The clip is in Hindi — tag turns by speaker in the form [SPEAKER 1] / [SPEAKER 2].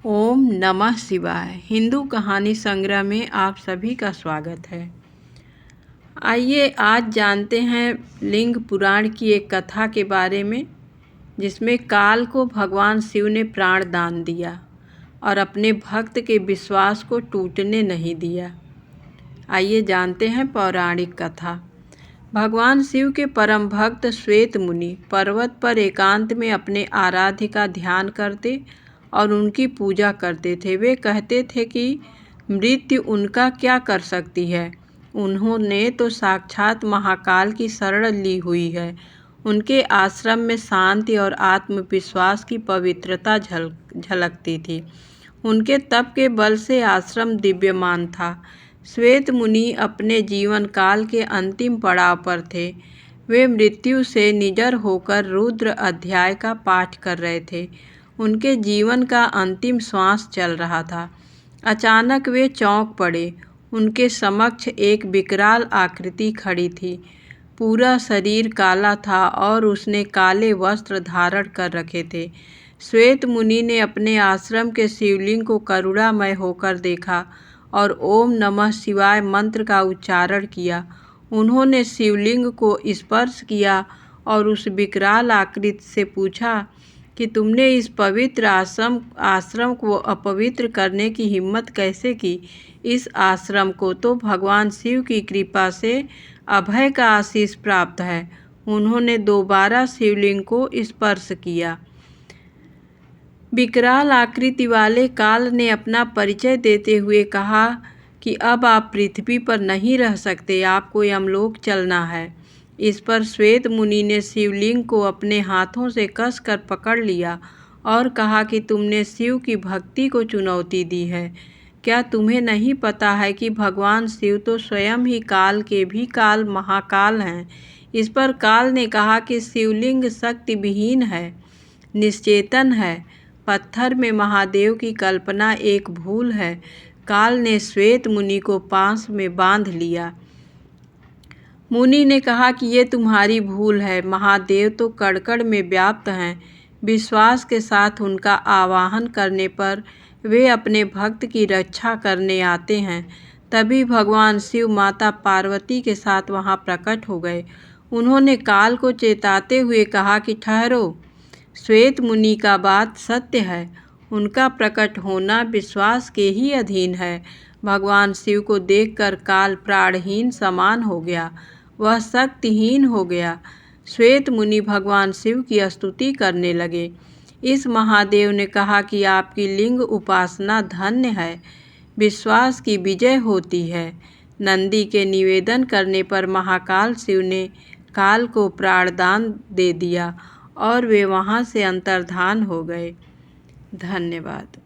[SPEAKER 1] ओम नमः शिवाय। हिंदू कहानी संग्रह में आप सभी का स्वागत है। आइए आज जानते हैं लिंग पुराण की एक कथा के बारे में, जिसमें काल को भगवान शिव ने प्राण दान दिया और अपने भक्त के विश्वास को टूटने नहीं दिया। आइए जानते हैं पौराणिक कथा। भगवान शिव के परम भक्त श्वेत मुनि पर्वत पर एकांत में अपने आराध्य का ध्यान करते और उनकी पूजा करते थे। वे कहते थे कि मृत्यु उनका क्या कर सकती है, उन्होंने तो साक्षात महाकाल की शरण ली हुई है। उनके आश्रम में शांति और आत्मविश्वास की पवित्रता झलकती थी। उनके तप के बल से आश्रम दिव्यमान था। श्वेत मुनि अपने जीवन काल के अंतिम पड़ाव पर थे। वे मृत्यु से निडर होकर रुद्र अध्याय का पाठ कर रहे थे। उनके जीवन का अंतिम श्वास चल रहा था। अचानक वे चौंक पड़े। उनके समक्ष एक विकराल आकृति खड़ी थी। पूरा शरीर काला था और उसने काले वस्त्र धारण कर रखे थे। श्वेत मुनि ने अपने आश्रम के शिवलिंग को करुणामय होकर देखा और ओम नमः शिवाय मंत्र का उच्चारण किया। उन्होंने शिवलिंग को स्पर्श किया और उस विकराल आकृति से पूछा कि तुमने इस पवित्र आश्रम को अपवित्र करने की हिम्मत कैसे की। इस आश्रम को तो भगवान शिव की कृपा से अभय का आशीष प्राप्त है। उन्होंने दोबारा शिवलिंग को स्पर्श किया। विकराल आकृति वाले काल ने अपना परिचय देते हुए कहा कि अब आप पृथ्वी पर नहीं रह सकते, आपको यमलोक चलना है। इस पर श्वेत मुनि ने शिवलिंग को अपने हाथों से कसकर पकड़ लिया और कहा कि तुमने शिव की भक्ति को चुनौती दी है। क्या तुम्हें नहीं पता है कि भगवान शिव तो स्वयं ही काल के भी काल महाकाल हैं। इस पर काल ने कहा कि शिवलिंग शक्ति विहीन है, निश्चेतन है। पत्थर में महादेव की कल्पना एक भूल है। काल ने श्वेत मुनि को पास में बांध लिया। मुनि ने कहा कि ये तुम्हारी भूल है। महादेव तो कण-कण में व्याप्त हैं। विश्वास के साथ उनका आवाहन करने पर वे अपने भक्त की रक्षा करने आते हैं। तभी भगवान शिव माता पार्वती के साथ वहां प्रकट हो गए। उन्होंने काल को चेताते हुए कहा कि ठहरो, श्वेत मुनि का बात सत्य है। उनका प्रकट होना विश्वास के ही अधीन है। भगवान शिव को देखकर काल प्राणहीन समान हो गया, वह शक्तिहीन हो गया। श्वेत मुनि भगवान शिव की स्तुति करने लगे। इस महादेव ने कहा कि आपकी लिंग उपासना धन्य है, विश्वास की विजय होती है। नंदी के निवेदन करने पर महाकाल शिव ने काल को प्राणदान दे दिया और वे वहां से अंतर्धान हो गए। धन्यवाद।